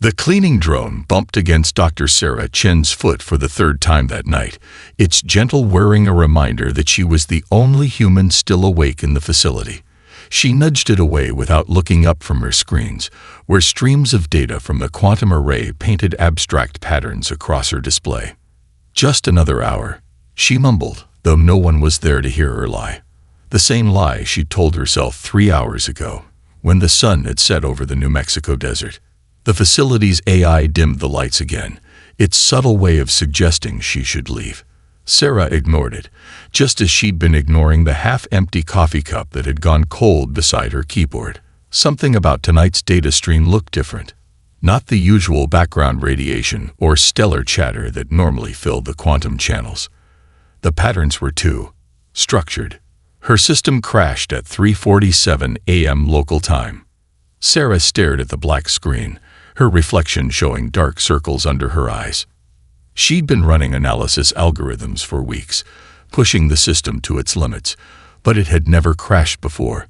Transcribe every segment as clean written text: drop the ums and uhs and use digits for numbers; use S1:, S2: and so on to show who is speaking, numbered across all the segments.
S1: The cleaning drone bumped against Dr. Sarah Chen's foot for the third time that night, its gentle whirring a reminder that she was the only human still awake in the facility. She nudged it away without looking up from her screens, where streams of data from the quantum array painted abstract patterns across her display. Just another hour, she mumbled, though no one was there to hear her lie. The same lie she'd told herself 3 hours ago, when the sun had set over the New Mexico desert. The facility's AI dimmed the lights again, its subtle way of suggesting she should leave. Sarah ignored it, just as she'd been ignoring the half-empty coffee cup that had gone cold beside her keyboard. Something about tonight's data stream looked different. Not the usual background radiation or stellar chatter that normally filled the quantum channels. The patterns were too structured. Her system crashed at 3:47 a.m. local time. Sarah stared at the black screen, her reflection showing dark circles under her eyes. She'd been running analysis algorithms for weeks, pushing the system to its limits, but it had never crashed before.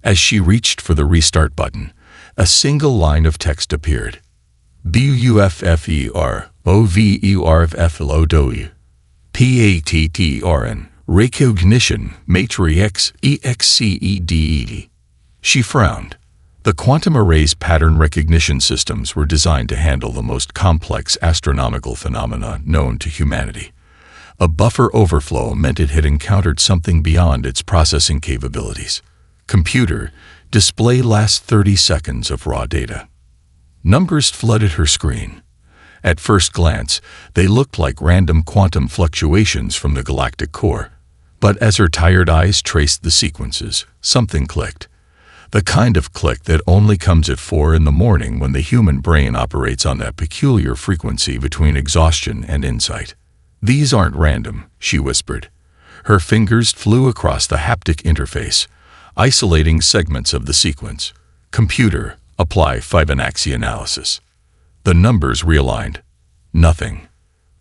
S1: As she reached for the restart button, a single line of text appeared. BUFFEROVERFLODOE PATTRN Recognition Matrix EXCEDED. She frowned. The quantum array's pattern recognition systems were designed to handle the most complex astronomical phenomena known to humanity. A buffer overflow meant it had encountered something beyond its processing capabilities. Computer, display last 30 seconds of raw data. Numbers flooded her screen. At first glance, they looked like random quantum fluctuations from the galactic core. But as her tired eyes traced the sequences, something clicked. The kind of click that only comes at 4 in the morning when the human brain operates on that peculiar frequency between exhaustion and insight. "These aren't random," she whispered. Her fingers flew across the haptic interface, isolating segments of the sequence. Computer, apply Fibonacci analysis. The numbers realigned. Nothing.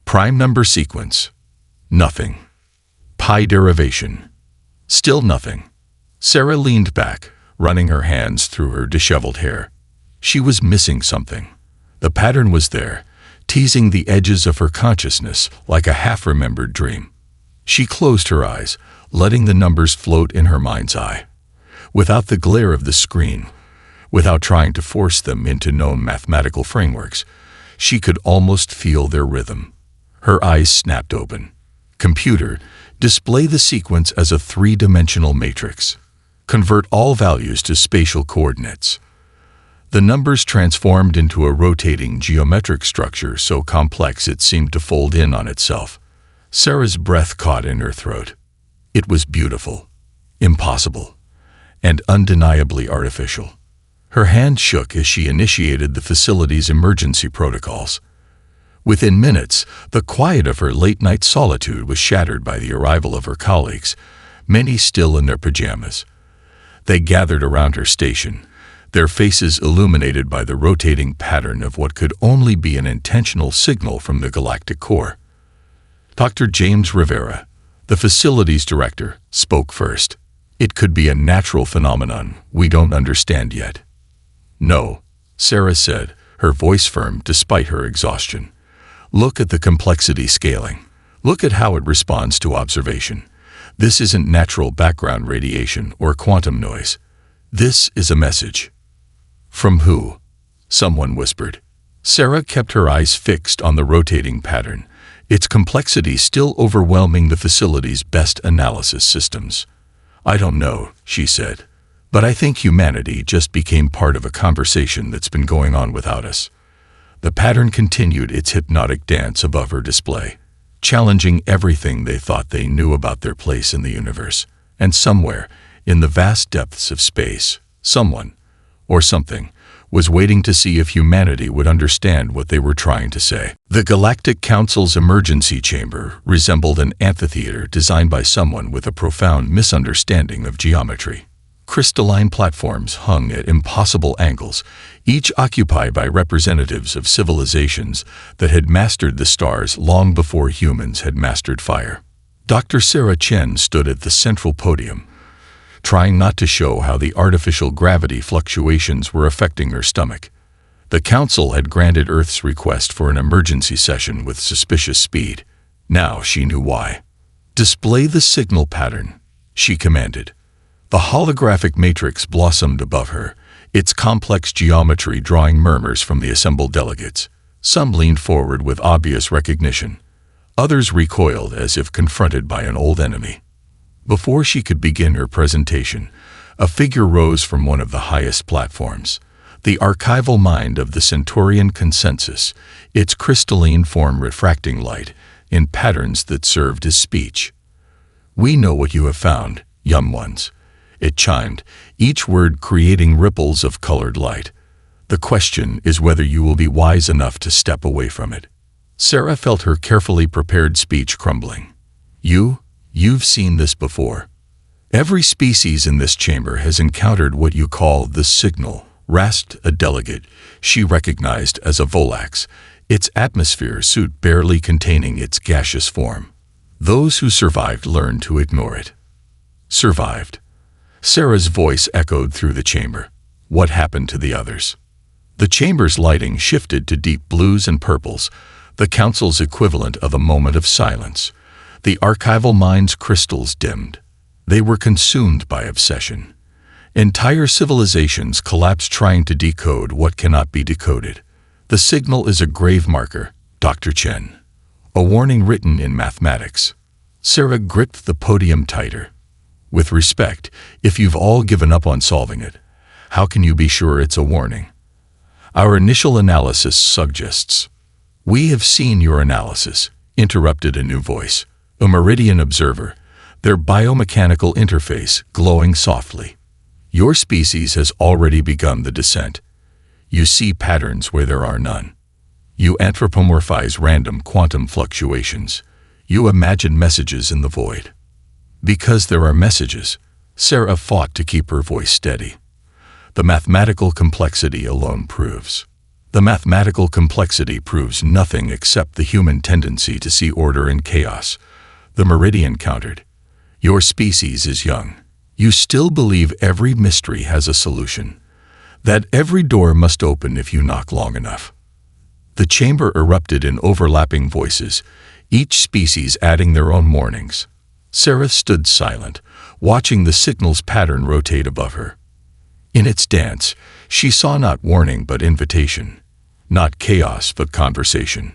S1: Prime number sequence. Nothing. Pi derivation. Still nothing. Sarah leaned back, running her hands through her disheveled hair. She was missing something. The pattern was there, teasing the edges of her consciousness like a half-remembered dream. She closed her eyes, letting the numbers float in her mind's eye. Without the glare of the screen, without trying to force them into known mathematical frameworks, she could almost feel their rhythm. Her eyes snapped open. Computer, display the sequence as a 3-dimensional matrix. Convert all values to spatial coordinates. The numbers transformed into a rotating geometric structure so complex it seemed to fold in on itself. Sarah's breath caught in her throat. It was beautiful, impossible, and undeniably artificial. Her hand shook as she initiated the facility's emergency protocols. Within minutes, the quiet of her late-night solitude was shattered by the arrival of her colleagues, many still in their pajamas. They gathered around her station, their faces illuminated by the rotating pattern of what could only be an intentional signal from the galactic core. Dr. James Rivera, the facility's director, spoke first. "It could be a natural phenomenon we don't understand yet." "No," Sarah said, her voice firm despite her exhaustion. "Look at the complexity scaling. Look at how it responds to observation. This isn't natural background radiation or quantum noise. This is a message." "From who?" someone whispered. Sarah kept her eyes fixed on the rotating pattern, its complexity still overwhelming the facility's best analysis systems. "I don't know," she said, "but I think humanity just became part of a conversation that's been going on without us." The pattern continued its hypnotic dance above her display, challenging everything they thought they knew about their place in the universe. And somewhere, in the vast depths of space, someone, or something, was waiting to see if humanity would understand what they were trying to say. The Galactic Council's emergency chamber resembled an amphitheater designed by someone with a profound misunderstanding of geometry. Crystalline platforms hung at impossible angles, each occupied by representatives of civilizations that had mastered the stars long before humans had mastered fire. Dr. Sarah Chen stood at the central podium, trying not to show how the artificial gravity fluctuations were affecting her stomach. The Council had granted Earth's request for an emergency session with suspicious speed. Now she knew why. "Display the signal pattern," she commanded. The holographic matrix blossomed above her, its complex geometry drawing murmurs from the assembled delegates. Some leaned forward with obvious recognition. Others recoiled as if confronted by an old enemy. Before she could begin her presentation, a figure rose from one of the highest platforms. The archival mind of the Centaurian consensus, its crystalline form refracting light in patterns that served as speech. "We know what you have found, young ones," it chimed, each word creating ripples of colored light. "The question is whether you will be wise enough to step away from it." Sarah felt her carefully prepared speech crumbling. You've seen this before. Every species in this chamber has encountered what you call the signal," rasped a delegate she recognized as a Volax, its atmosphere suit barely containing its gaseous form. "Those who survived learned to ignore it." Survived. Sarah's voice echoed through the chamber. What happened to the others? The chamber's lighting shifted to deep blues and purples, the Council's equivalent of a moment of silence. The archival mind's crystals dimmed. They were consumed by obsession. Entire civilizations collapse trying to decode what cannot be decoded. "The signal is a grave marker, Dr. Chen. A warning written in mathematics." Sarah gripped the podium tighter. "With respect, if you've all given up on solving it, how can you be sure it's a warning? Our initial analysis suggests." "We have seen your analysis," interrupted a new voice, a Meridian observer, their biomechanical interface glowing softly. "Your species has already begun the descent. You see patterns where there are none. You anthropomorphize random quantum fluctuations. You imagine messages in the void." "Because there are messages," Sarah fought to keep her voice steady. "The mathematical complexity alone proves." "The mathematical complexity proves nothing except the human tendency to see order in chaos," the Meridian countered. "Your species is young. You still believe every mystery has a solution, that every door must open if you knock long enough." The chamber erupted in overlapping voices, each species adding their own warnings. Sarah stood silent, watching the signal's pattern rotate above her. In its dance, she saw not warning but invitation, not chaos but conversation.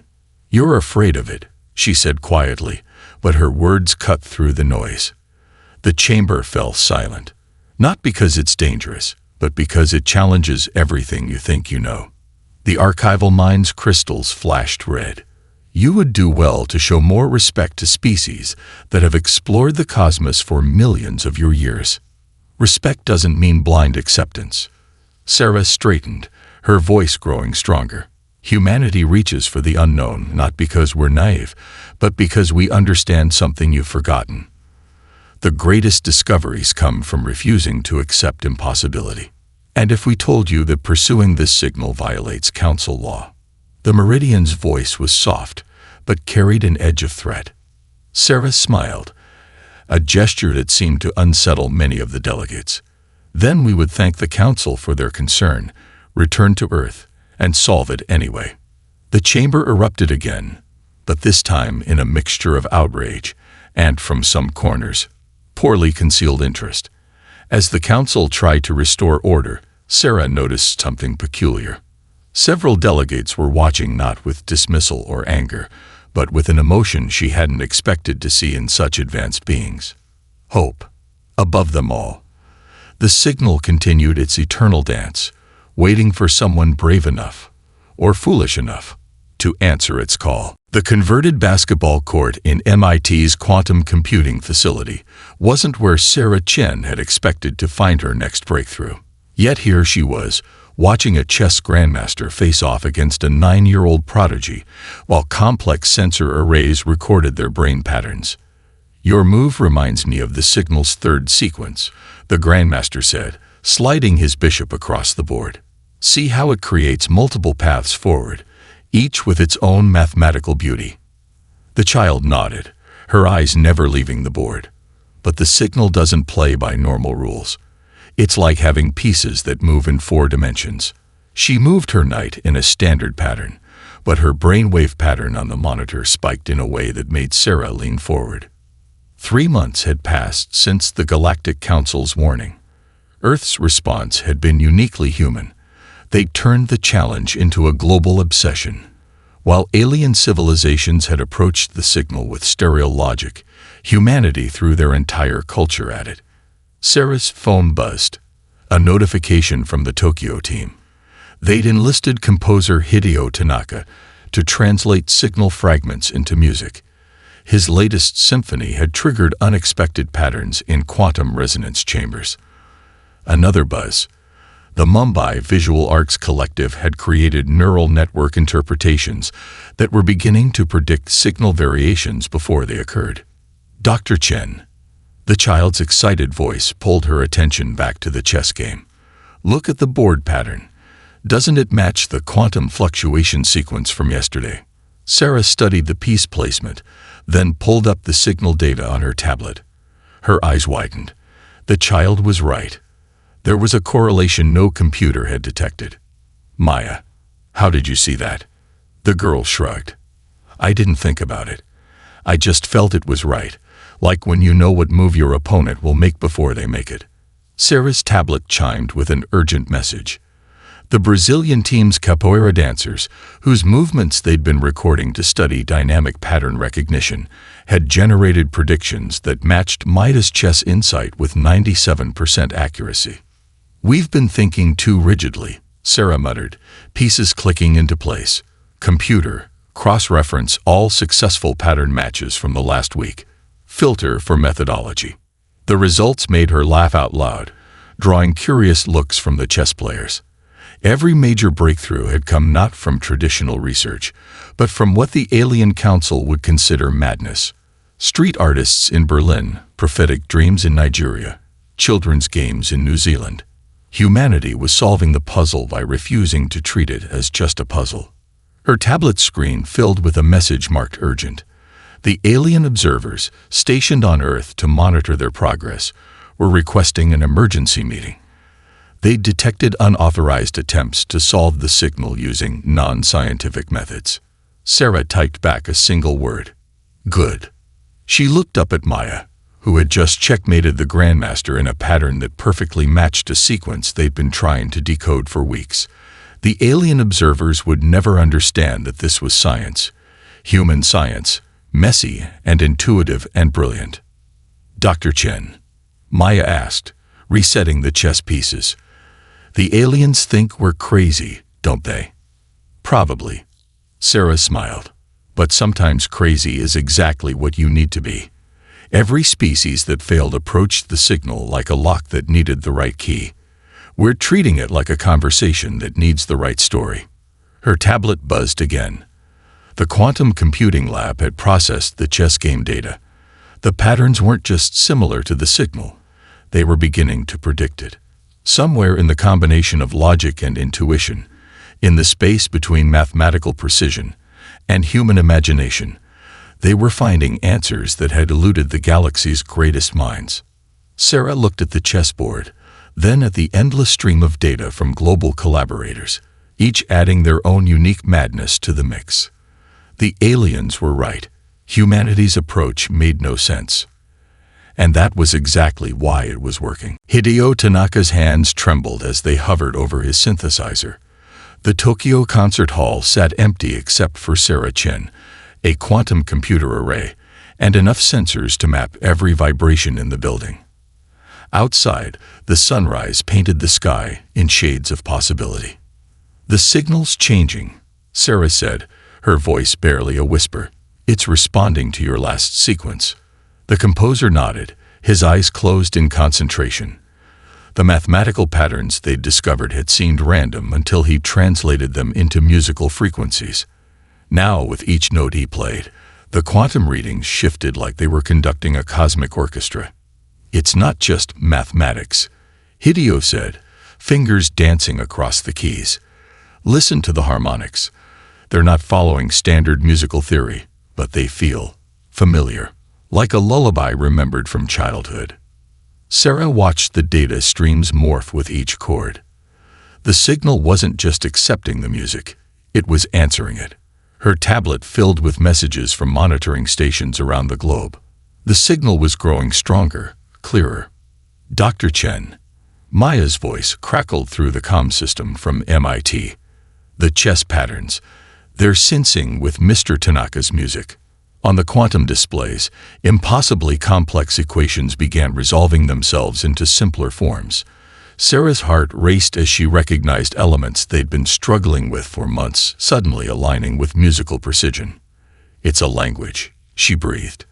S1: "You're afraid of it," she said quietly, but her words cut through the noise. The chamber fell silent, not because it's dangerous, but because it challenges everything you think you know. The archival mind's crystals flashed red. "You would do well to show more respect to species that have explored the cosmos for millions of your years. Respect doesn't mean blind acceptance." Sarah straightened, her voice growing stronger. "Humanity reaches for the unknown not because we're naive, but because we understand something you've forgotten. The greatest discoveries come from refusing to accept impossibility. And if we told you that pursuing this signal violates Council law?" The Meridian's voice was soft, but carried an edge of threat. Sarah smiled, a gesture that seemed to unsettle many of the delegates. "Then we would thank the Council for their concern, return to Earth, and solve it anyway." The chamber erupted again, but this time in a mixture of outrage and, from some corners, poorly concealed interest. As the Council tried to restore order, Sarah noticed something peculiar. Several delegates were watching not with dismissal or anger, but with an emotion she hadn't expected to see in such advanced beings. Hope. Above them all. The signal continued its eternal dance, waiting for someone brave enough, or foolish enough, to answer its call. The converted basketball court in MIT's quantum computing facility wasn't where Sarah Chen had expected to find her next breakthrough. Yet here she was, watching a chess grandmaster face off against a 9-year-old prodigy, while complex sensor arrays recorded their brain patterns. "Your move reminds me of the signal's third sequence," the grandmaster said, sliding his bishop across the board. "See how it creates multiple paths forward, each with its own mathematical beauty." The child nodded, her eyes never leaving the board. "But the signal doesn't play by normal rules. It's like having pieces that move in 4 dimensions." She moved her knight in a standard pattern, but her brainwave pattern on the monitor spiked in a way that made Sarah lean forward. 3 months had passed since the Galactic Council's warning. Earth's response had been uniquely human. They turned the challenge into a global obsession. While alien civilizations had approached the signal with sterile logic, humanity threw their entire culture at it. Sarah's phone buzzed. A notification from the Tokyo team. They'd enlisted composer Hideo Tanaka to translate signal fragments into music. His latest symphony had triggered unexpected patterns in quantum resonance chambers. Another buzz. The Mumbai Visual Arts Collective had created neural network interpretations that were beginning to predict signal variations before they occurred. Dr. Chen. The child's excited voice pulled her attention back to the chess game. Look at the board pattern. Doesn't it match the quantum fluctuation sequence from yesterday? Sarah studied the piece placement, then pulled up the signal data on her tablet. Her eyes widened. The child was right. There was a correlation no computer had detected. Maya, how did you see that? The girl shrugged. I didn't think about it. I just felt it was right, like when you know what move your opponent will make before they make it. Sarah's tablet chimed with an urgent message. The Brazilian team's capoeira dancers, whose movements they'd been recording to study dynamic pattern recognition, had generated predictions that matched Maya's chess insight with 97% accuracy. We've been thinking too rigidly, Sarah muttered, pieces clicking into place. Computer, cross-reference all successful pattern matches from the last week. Filter for methodology. The results made her laugh out loud, drawing curious looks from the chess players. Every major breakthrough had come not from traditional research, but from what the Alien Council would consider madness. Street artists in Berlin, prophetic dreams in Nigeria, children's games in New Zealand. Humanity was solving the puzzle by refusing to treat it as just a puzzle. Her tablet screen filled with a message marked urgent. The alien observers, stationed on Earth to monitor their progress, were requesting an emergency meeting. They detected unauthorized attempts to solve the signal using non-scientific methods. Sarah typed back a single word. Good. She looked up at Maya, who had just checkmated the Grandmaster in a pattern that perfectly matched a sequence they'd been trying to decode for weeks. The alien observers would never understand that this was science. Human science, messy and intuitive and brilliant. Dr. Chen, Maya asked, resetting the chess pieces. The aliens think we're crazy, don't they? Probably. Sarah smiled. But sometimes crazy is exactly what you need to be. Every species that failed approached the signal like a lock that needed the right key. We're treating it like a conversation that needs the right story. Her tablet buzzed again. The quantum computing lab had processed the chess game data. The patterns weren't just similar to the signal. They were beginning to predict it. Somewhere in the combination of logic and intuition, in the space between mathematical precision and human imagination, they were finding answers that had eluded the galaxy's greatest minds. Sarah looked at the chessboard, then at the endless stream of data from global collaborators, each adding their own unique madness to the mix. The aliens were right. Humanity's approach made no sense. And that was exactly why it was working. Hideo Tanaka's hands trembled as they hovered over his synthesizer. The Tokyo concert hall sat empty except for Sarah Chen, a quantum computer array, and enough sensors to map every vibration in the building. Outside, the sunrise painted the sky in shades of possibility. The signal's changing, Sarah said, her voice barely a whisper. It's responding to your last sequence. The composer nodded, his eyes closed in concentration. The mathematical patterns they'd discovered had seemed random until he translated them into musical frequencies. Now, with each note he played, the quantum readings shifted like they were conducting a cosmic orchestra. It's not just mathematics, Hideo said, fingers dancing across the keys. Listen to the harmonics. They're not following standard musical theory, but they feel familiar. Like a lullaby remembered from childhood. Sarah watched the data streams morph with each chord. The signal wasn't just accepting the music, it was answering it. Her tablet filled with messages from monitoring stations around the globe. The signal was growing stronger, clearer. Dr. Chen. Maya's voice crackled through the comm system from MIT. The chess patterns. They're syncing with Mr. Tanaka's music. On the quantum displays, impossibly complex equations began resolving themselves into simpler forms. Sarah's heart raced as she recognized elements they'd been struggling with for months, suddenly aligning with musical precision. It's a language, she breathed.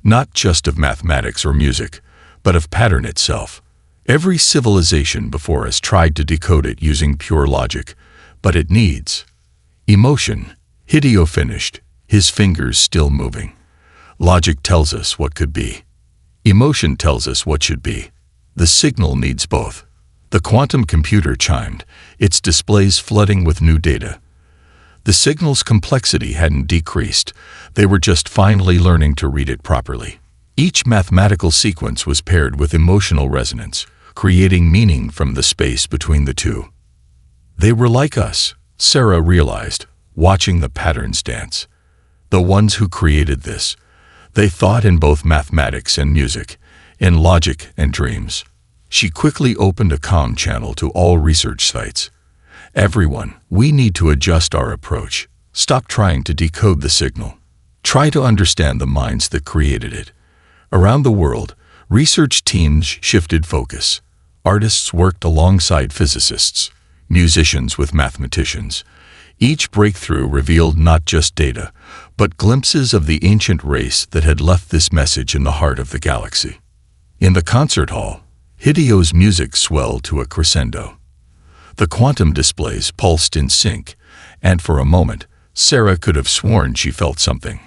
S1: Not just of mathematics or music, but of pattern itself. Every civilization before us tried to decode it using pure logic, but it needs emotion. Hideo finished, his fingers still moving. Logic tells us what could be. Emotion tells us what should be. The signal needs both. The quantum computer chimed, its displays flooding with new data. The signal's complexity hadn't decreased. They were just finally learning to read it properly. Each mathematical sequence was paired with emotional resonance, creating meaning from the space between the two. They were like us, Sarah realized, watching the patterns dance. The ones who created this. They thought in both mathematics and music, in logic and dreams. She quickly opened a comm channel to all research sites. Everyone, we need to adjust our approach. Stop trying to decode the signal. Try to understand the minds that created it. Around the world, research teams shifted focus. Artists worked alongside physicists, musicians with mathematicians. Each breakthrough revealed not just data, but glimpses of the ancient race that had left this message in the heart of the galaxy. In the concert hall, Hideo's music swelled to a crescendo. The quantum displays pulsed in sync, and for a moment, Sarah could have sworn she felt something.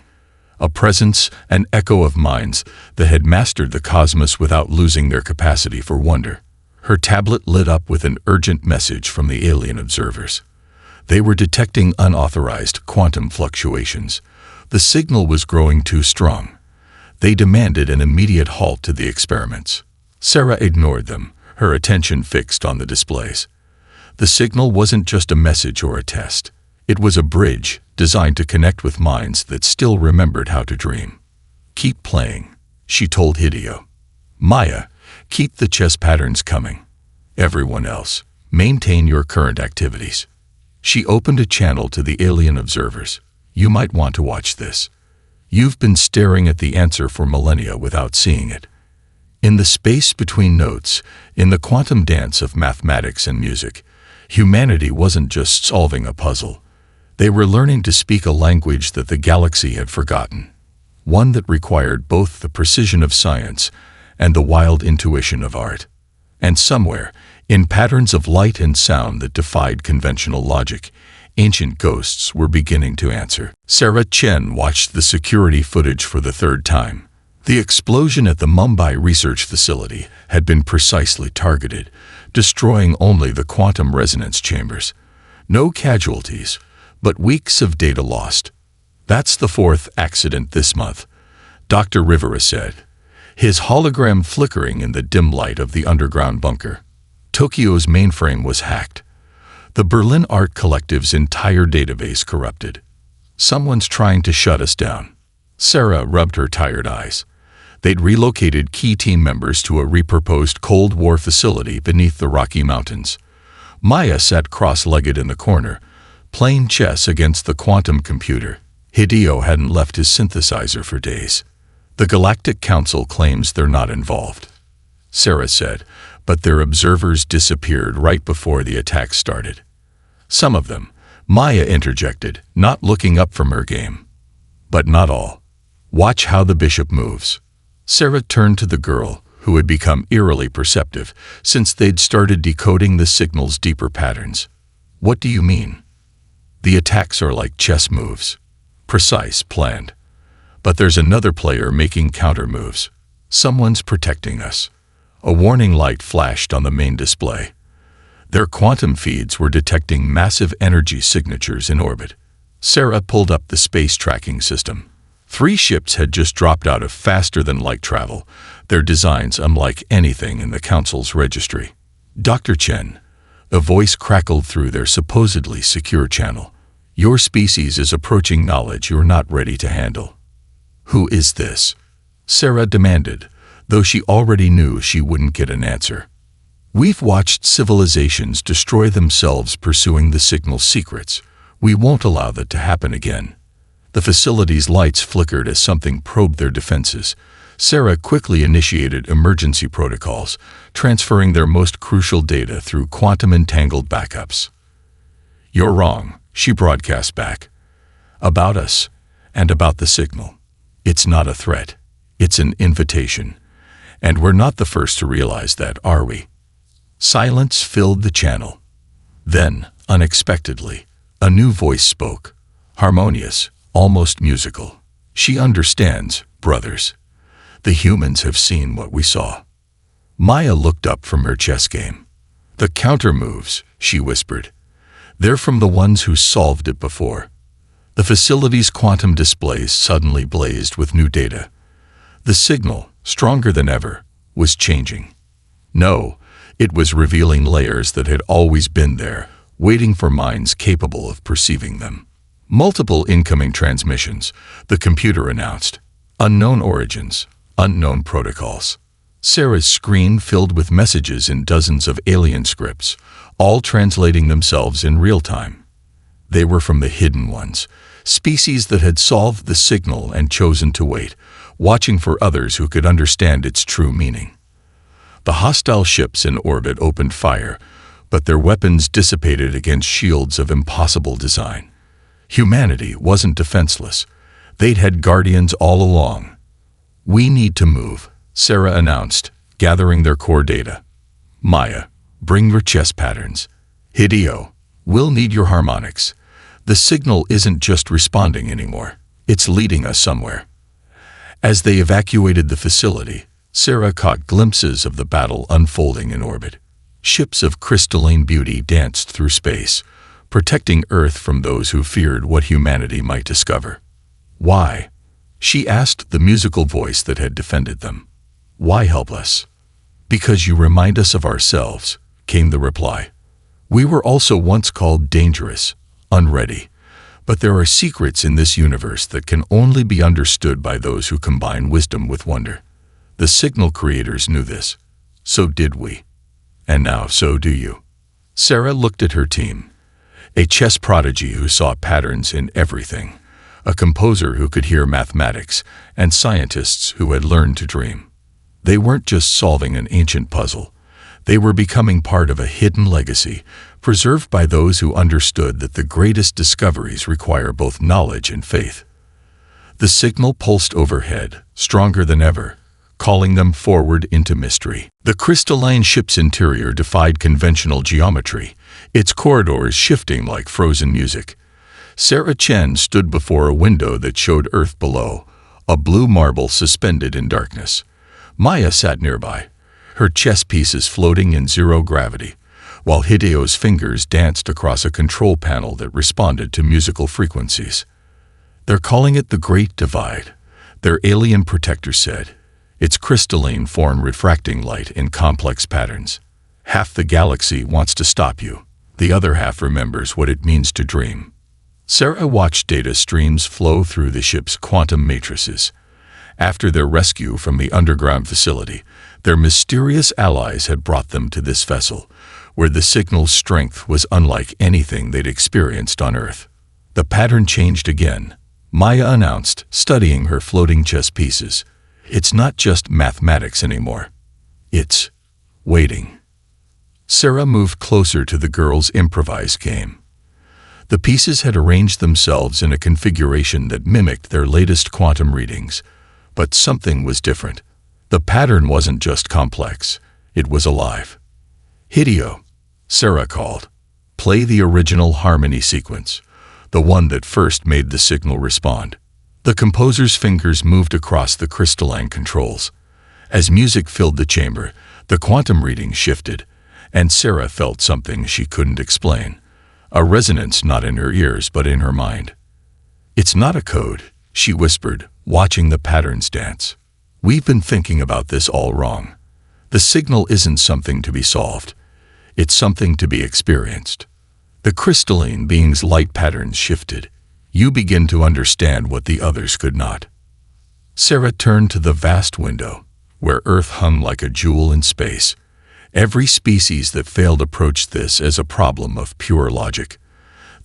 S1: A presence, an echo of minds that had mastered the cosmos without losing their capacity for wonder. Her tablet lit up with an urgent message from the alien observers. They were detecting unauthorized quantum fluctuations. The signal was growing too strong. They demanded an immediate halt to the experiments. Sarah ignored them, her attention fixed on the displays. The signal wasn't just a message or a test. It was a bridge designed to connect with minds that still remembered how to dream. Keep playing, she told Hideo. Maya, keep the chess patterns coming. Everyone else, maintain your current activities. She opened a channel to the alien observers. You might want to watch this. You've been staring at the answer for millennia without seeing it. In the space between notes, in the quantum dance of mathematics and music, humanity wasn't just solving a puzzle. They were learning to speak a language that the galaxy had forgotten, one that required both the precision of science and the wild intuition of art. And somewhere, in patterns of light and sound that defied conventional logic, ancient ghosts were beginning to answer. Sarah Chen watched the security footage for the third time. The explosion at the Mumbai research facility had been precisely targeted, destroying only the quantum resonance chambers. No casualties, but weeks of data lost. That's the fourth accident this month, Dr. Rivera said, his hologram flickering in the dim light of the underground bunker. Tokyo's mainframe was hacked. The Berlin Art Collective's entire database corrupted. Someone's trying to shut us down. Sarah rubbed her tired eyes. They'd relocated key team members to a repurposed Cold War facility beneath the Rocky Mountains. Maya sat cross-legged in the corner, playing chess against the quantum computer. Hideo hadn't left his synthesizer for days. The Galactic Council claims they're not involved, Sarah said, but their observers disappeared right before the attack started. Some of them, Maya interjected, not looking up from her game. But not all. Watch how the bishop moves. Sarah turned to the girl, who had become eerily perceptive since they'd started decoding the signal's deeper patterns. What do you mean? The attacks are like chess moves. Precise, planned. But there's another player making counter moves. Someone's protecting us. A warning light flashed on the main display. Their quantum feeds were detecting massive energy signatures in orbit. Sarah pulled up the space tracking system. 3 ships had just dropped out of faster-than-light travel, their designs unlike anything in the Council's registry. Dr. Chen, A voice crackled through their supposedly secure channel. "Your species is approaching knowledge you're not ready to handle." "Who is this?" Sarah demanded, though she already knew she wouldn't get an answer. "We've watched civilizations destroy themselves pursuing the signal's secrets. We won't allow that to happen again." The facility's lights flickered as something probed their defenses. Sarah quickly initiated emergency protocols, transferring their most crucial data through quantum-entangled backups. "You're wrong," she broadcast back. "About us, and about the signal. It's not a threat. It's an invitation. And we're not the first to realize that, are we?" Silence filled the channel. Then, unexpectedly, a new voice spoke, harmonious, almost musical. "She understands, brothers. The humans have seen what we saw." Maya looked up from her chess game. "The counter moves," she whispered. "They're from the ones who solved it before." The facility's quantum displays suddenly blazed with new data. The signal, stronger than ever, was changing. No, it was revealing layers that had always been there, waiting for minds capable of perceiving them. "Multiple incoming transmissions," the computer announced. "Unknown origins, unknown protocols." Sarah's screen filled with messages in dozens of alien scripts, all translating themselves in real time. They were from the hidden ones, species that had solved the signal and chosen to wait, watching for others who could understand its true meaning. The hostile ships in orbit opened fire, but their weapons dissipated against shields of impossible design. Humanity wasn't defenseless. They'd had guardians all along. "We need to move," Sarah announced, gathering their core data. "Maya, bring your chess patterns. Hideo, we'll need your harmonics. The signal isn't just responding anymore. It's leading us somewhere." As they evacuated the facility, Sarah caught glimpses of the battle unfolding in orbit. Ships of crystalline beauty danced through space, protecting Earth from those who feared what humanity might discover. "Why?" she asked the musical voice that had defended them. "Why help us?" "Because you remind us of ourselves," came the reply. "We were also once called dangerous, unready. But there are secrets in this universe that can only be understood by those who combine wisdom with wonder. The signal creators knew this. So did we. And now so do you." Sarah looked at her team. A chess prodigy who saw patterns in everything, a composer who could hear mathematics, and scientists who had learned to dream. They weren't just solving an ancient puzzle. They were becoming part of a hidden legacy, preserved by those who understood that the greatest discoveries require both knowledge and faith. The signal pulsed overhead, stronger than ever, calling them forward into mystery. The crystalline ship's interior defied conventional geometry, its corridors shifting like frozen music. Sarah Chen stood before a window that showed Earth below, a blue marble suspended in darkness. Maya sat nearby, her chess pieces floating in zero gravity, while Hideo's fingers danced across a control panel that responded to musical frequencies. "They're calling it the Great Divide," their alien protector said, its crystalline form refracting light in complex patterns. "Half the galaxy wants to stop you. The other half remembers what it means to dream." Sarah watched data streams flow through the ship's quantum matrices. After their rescue from the underground facility, their mysterious allies had brought them to this vessel, where the signal's strength was unlike anything they'd experienced on Earth. The pattern changed again, Maya announced, studying her floating chess pieces. "It's not just mathematics anymore. It's waiting." Sarah moved closer to the girls' improvised game. The pieces had arranged themselves in a configuration that mimicked their latest quantum readings, but something was different. The pattern wasn't just complex, it was alive. "Hideo," Sarah called. "Play the original harmony sequence, the one that first made the signal respond." The composer's fingers moved across the crystalline controls. As music filled the chamber, the quantum readings shifted, and Sarah felt something she couldn't explain. A resonance not in her ears but in her mind. "It's not a code," she whispered, watching the patterns dance. "We've been thinking about this all wrong. The signal isn't something to be solved. It's something to be experienced. The crystalline being's light patterns shifted. You begin to understand what the others could not. Sarah turned to the vast window, where Earth hung like a jewel in space. Every species that failed approached this as a problem of pure logic.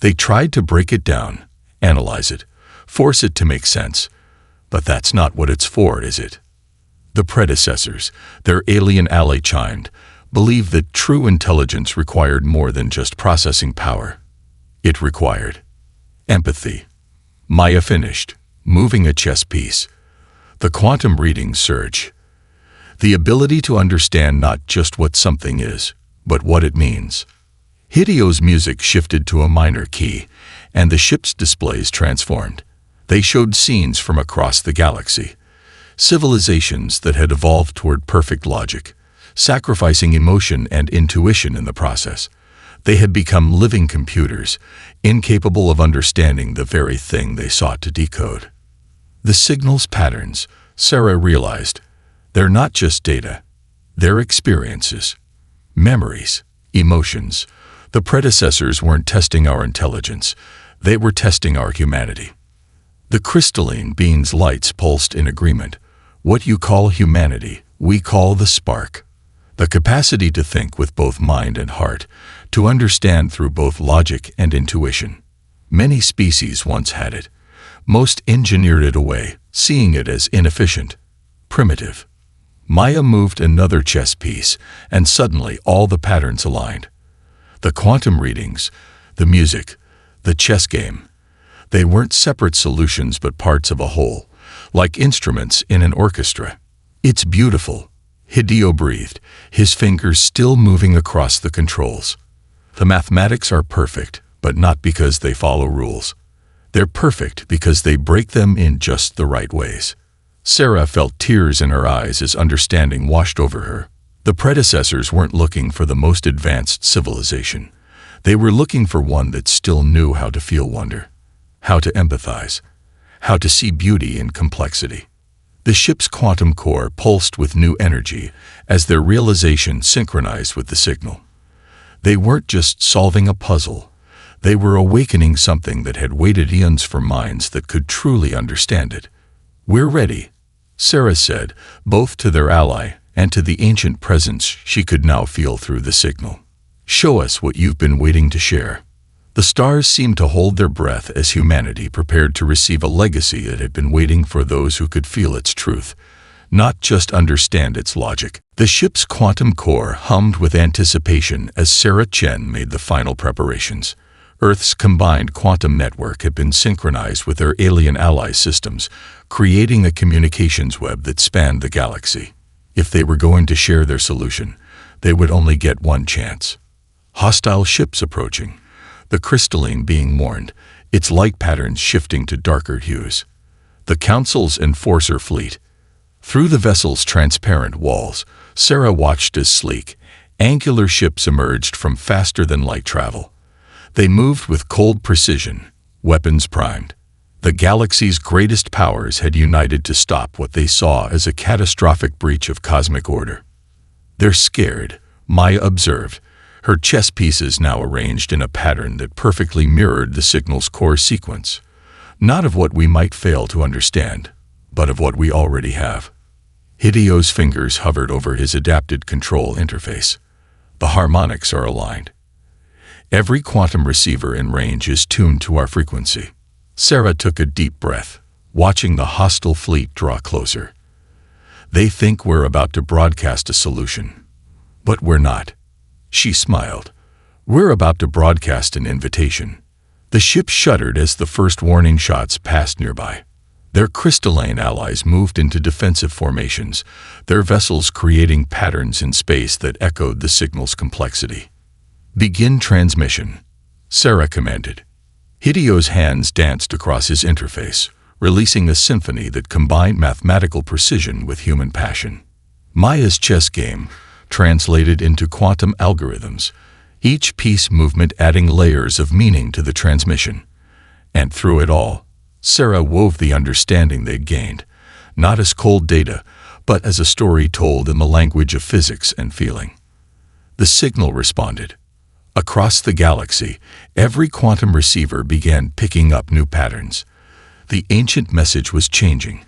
S1: They tried to break it down, analyze it, force it to make sense. But that's not what it's for, is it? The predecessors, their alien ally chimed, believed that true intelligence required more than just processing power. It required empathy. Maya finished, moving a chess piece. The quantum readings surge. The ability to understand not just what something is, but what it means. Hideo's music shifted to a minor key, and the ship's displays transformed. They showed scenes from across the galaxy, civilizations that had evolved toward perfect logic, sacrificing emotion and intuition in the process. They had become living computers, incapable of understanding the very thing they sought to decode. The signal's patterns, Sarah realized, they're not just data. They're experiences, memories, emotions. The predecessors weren't testing our intelligence. They were testing our humanity. The crystalline being's lights pulsed in agreement. What you call humanity, we call the spark. The capacity to think with both mind and heart, to understand through both logic and intuition. Many species once had it. Most engineered it away, seeing it as inefficient, primitive. Maya moved another chess piece, and suddenly all the patterns aligned. The quantum readings, the music, the chess game. They weren't separate solutions but parts of a whole, like instruments in an orchestra. It's beautiful, Hideo breathed, his fingers still moving across the controls. The mathematics are perfect, but not because they follow rules. They're perfect because they break them in just the right ways. Sarah felt tears in her eyes as understanding washed over her. The predecessors weren't looking for the most advanced civilization. They were looking for one that still knew how to feel wonder, how to empathize, how to see beauty in complexity. The ship's quantum core pulsed with new energy as their realization synchronized with the signal. They weren't just solving a puzzle. They were awakening something that had waited eons for minds that could truly understand it. "We're ready," Sarah said, both to their ally and to the ancient presence she could now feel through the signal. "Show us what you've been waiting to share." The stars seemed to hold their breath as humanity prepared to receive a legacy that had been waiting for those who could feel its truth, not just understand its logic. The ship's quantum core hummed with anticipation as Sarah Chen made the final preparations. Earth's combined quantum network had been synchronized with their alien ally systems, creating a communications web that spanned the galaxy. If they were going to share their solution, they would only get one chance. Hostile ships approaching. The crystalline being warned, its light patterns shifting to darker hues. The Council's enforcer fleet. Through the vessel's transparent walls, Sarah watched as sleek, angular ships emerged from faster-than-light travel. They moved with cold precision, weapons primed. The galaxy's greatest powers had united to stop what they saw as a catastrophic breach of cosmic order. "They're scared," Maya observed, her chess pieces now arranged in a pattern that perfectly mirrored the signal's core sequence. Not of what we might fail to understand, but of what we already have. Hideo's fingers hovered over his adapted control interface. The harmonics are aligned. Every quantum receiver in range is tuned to our frequency. Sarah took a deep breath, watching the hostile fleet draw closer. They think we're about to broadcast a solution, but we're not. She smiled. We're about to broadcast an invitation. The ship shuddered as the first warning shots passed nearby. Their crystalline allies moved into defensive formations, their vessels creating patterns in space that echoed the signal's complexity. "Begin transmission," Sarah commanded. Hideo's hands danced across his interface, releasing a symphony that combined mathematical precision with human passion. Maya's chess game translated into quantum algorithms, each piece movement adding layers of meaning to the transmission. And through it all, Sarah wove the understanding they'd gained, not as cold data, but as a story told in the language of physics and feeling. The signal responded. Across the galaxy, every quantum receiver began picking up new patterns. The ancient message was changing,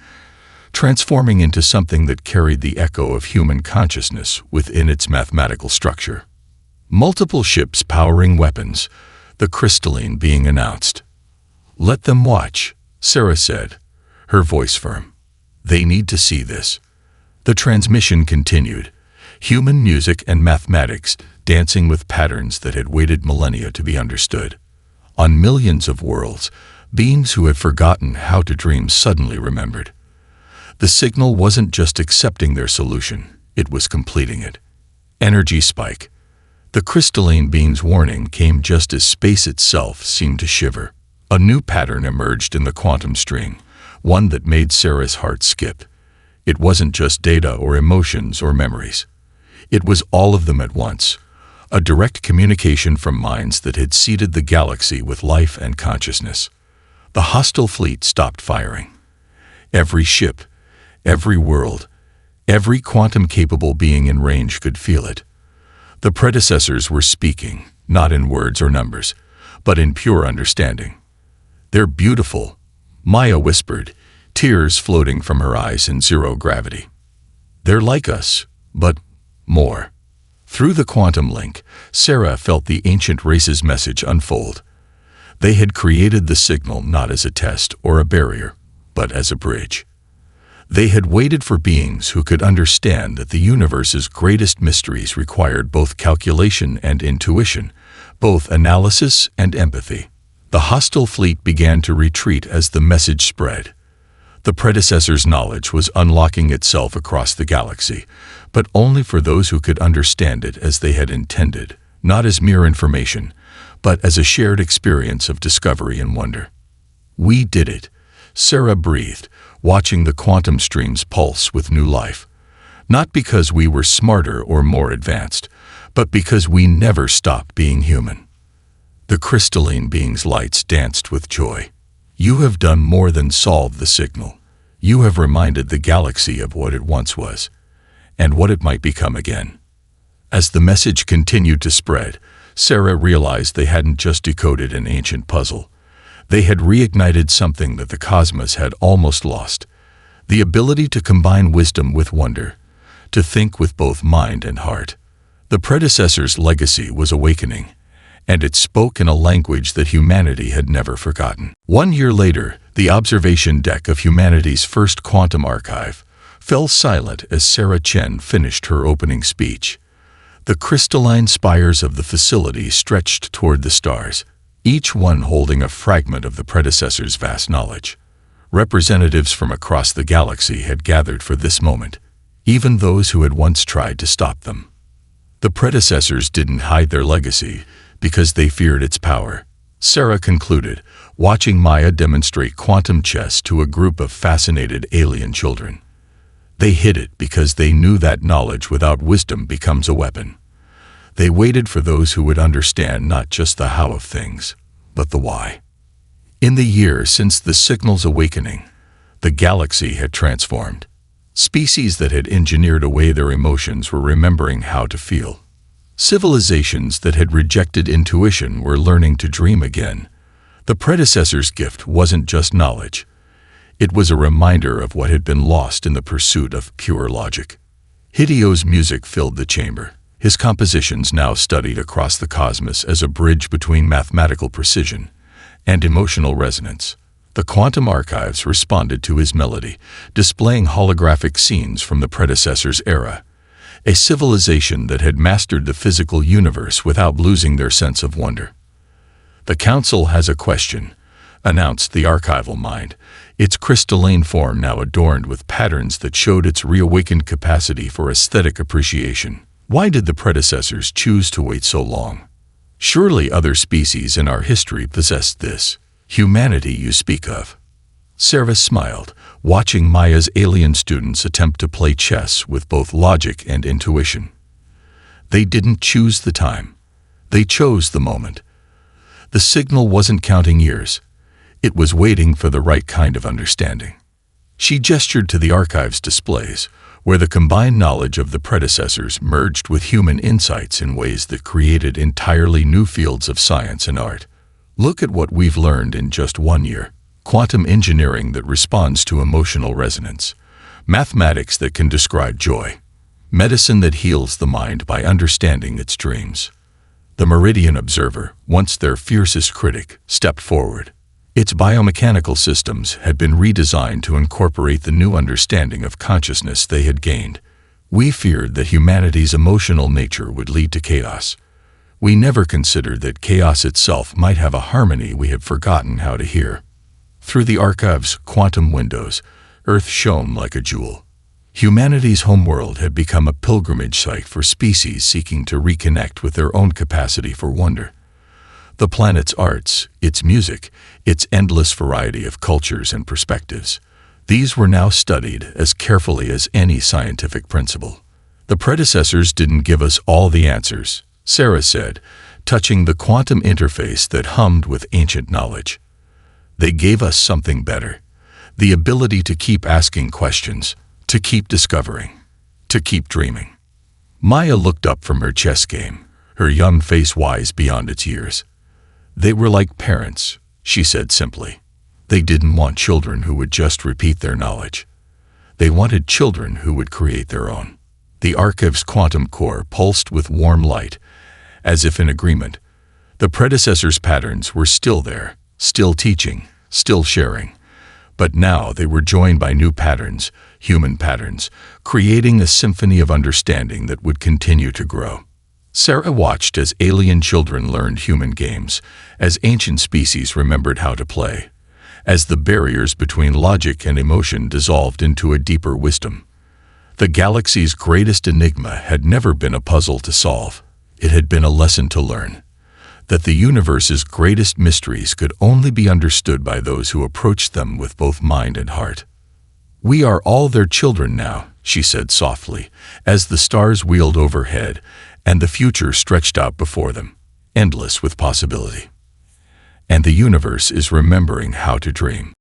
S1: transforming into something that carried the echo of human consciousness within its mathematical structure. Multiple ships powering weapons, the crystalline being announced. "Let them watch," Sarah said, her voice firm. "They need to see this." The transmission continued, human music and mathematics dancing with patterns that had waited millennia to be understood. On millions of worlds, beings who had forgotten how to dream suddenly remembered. The signal wasn't just accepting their solution, it was completing it. Energy spike. The crystalline being's warning came just as space itself seemed to shiver. A new pattern emerged in the quantum string, one that made Sarah's heart skip. It wasn't just data or emotions or memories. It was all of them at once, a direct communication from minds that had seeded the galaxy with life and consciousness. The hostile fleet stopped firing. Every ship, every world, every quantum-capable being in range could feel it. The predecessors were speaking, not in words or numbers, but in pure understanding. "They're beautiful," Maya whispered, tears floating from her eyes in zero gravity. "They're like us, but more." Through the quantum link, Sarah felt the ancient race's message unfold. They had created the signal not as a test or a barrier, but as a bridge. They had waited for beings who could understand that the universe's greatest mysteries required both calculation and intuition, both analysis and empathy. The hostile fleet began to retreat as the message spread. The predecessor's knowledge was unlocking itself across the galaxy, but only for those who could understand it as they had intended, not as mere information, but as a shared experience of discovery and wonder. "We did it," Sarah breathed, watching the quantum streams pulse with new life. Not because we were smarter or more advanced, but because we never stopped being human. The crystalline being's lights danced with joy. "You have done more than solve the signal. You have reminded the galaxy of what it once was, and what it might become again." As the message continued to spread, Sarah realized they hadn't just decoded an ancient puzzle. They had reignited something that the cosmos had almost lost: the ability to combine wisdom with wonder, to think with both mind and heart. The predecessor's legacy was awakening, and it spoke in a language that humanity had never forgotten. 1 year later, the observation deck of humanity's first quantum archive fell silent as Sarah Chen finished her opening speech. The crystalline spires of the facility stretched toward the stars, each one holding a fragment of the predecessor's vast knowledge. Representatives from across the galaxy had gathered for this moment, even those who had once tried to stop them. The predecessors didn't hide their legacy because they feared its power, Sarah concluded, watching Maya demonstrate quantum chess to a group of fascinated alien children. They hid it because they knew that knowledge without wisdom becomes a weapon. They waited for those who would understand not just the how of things, but the why. In the year since the signal's awakening, the galaxy had transformed. Species that had engineered away their emotions were remembering how to feel. Civilizations that had rejected intuition were learning to dream again. The predecessor's gift wasn't just knowledge. It was a reminder of what had been lost in the pursuit of pure logic. Hideo's music filled the chamber, his compositions now studied across the cosmos as a bridge between mathematical precision and emotional resonance. The quantum archives responded to his melody, displaying holographic scenes from the predecessor's era, a civilization that had mastered the physical universe without losing their sense of wonder. "The Council has a question," announced the archival mind, its crystalline form now adorned with patterns that showed its reawakened capacity for aesthetic appreciation. "Why did the predecessors choose to wait so long? Surely other species in our history possessed this humanity you speak of." Sarah smiled, watching Maya's alien students attempt to play chess with both logic and intuition. They didn't choose the time. They chose the moment. The signal wasn't counting years. It was waiting for the right kind of understanding. She gestured to the archive's displays, where the combined knowledge of the predecessors merged with human insights in ways that created entirely new fields of science and art. Look at what we've learned in just 1 year. Quantum engineering that responds to emotional resonance. Mathematics that can describe joy. Medicine that heals the mind by understanding its dreams. The Meridian Observer, once their fiercest critic, stepped forward. Its biomechanical systems had been redesigned to incorporate the new understanding of consciousness they had gained. We feared that humanity's emotional nature would lead to chaos. We never considered that chaos itself might have a harmony we had forgotten how to hear. Through the archive's quantum windows, Earth shone like a jewel. Humanity's homeworld had become a pilgrimage site for species seeking to reconnect with their own capacity for wonder. The planet's arts, its music, its endless variety of cultures and perspectives, these were now studied as carefully as any scientific principle. The predecessors didn't give us all the answers, Sarah said, touching the quantum interface that hummed with ancient knowledge. They gave us something better, the ability to keep asking questions, to keep discovering, to keep dreaming. Maya looked up from her chess game, her young face wise beyond its years. They were like parents, she said simply. They didn't want children who would just repeat their knowledge. They wanted children who would create their own. The archive's quantum core pulsed with warm light, as if in agreement. The predecessors' patterns were still there, still teaching, still sharing. But now they were joined by new patterns, human patterns, creating a symphony of understanding that would continue to grow. Sarah watched as alien children learned human games, as ancient species remembered how to play, as the barriers between logic and emotion dissolved into a deeper wisdom. The galaxy's greatest enigma had never been a puzzle to solve. It had been a lesson to learn. That the universe's greatest mysteries could only be understood by those who approached them with both mind and heart. "We are all their children now," she said softly, as the stars wheeled overhead and the future stretched out before them, endless with possibility. And the universe is remembering how to dream.